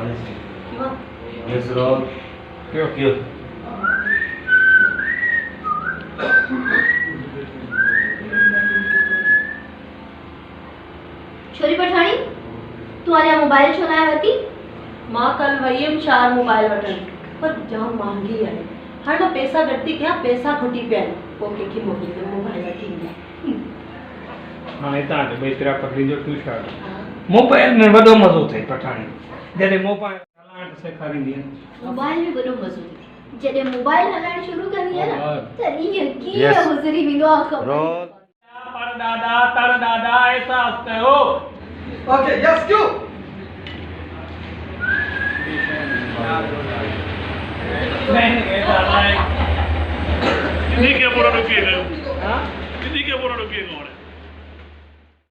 Yes, Rob. Here. छोरी पठाणी तू आज मोबाइल छो लाया वती मां कल वयम 4 मोबाइल वठन पर जाम महंगी है हाणे मां पैसा गट्टी क्या पैसा खुटी पे ओके की मोबाइल वठी हां इता बे तेरा पकड़ी जो तू छा मोबाइल में वडो मजो थे पठाणी जदे मोबाइल हलाण सेखारी दी मोबाइल में बड़ो मजो जदे मोबाइल हलाण शुरू करनी है ना तनी की Yes. गुजरी विनो खबर पर दादा ऐसा हंसते हो Okay, yes, go. नहीं दादा किन्हीं के बोरा रुकिए गए हाँ किन्हीं के बोरा रुकिए गए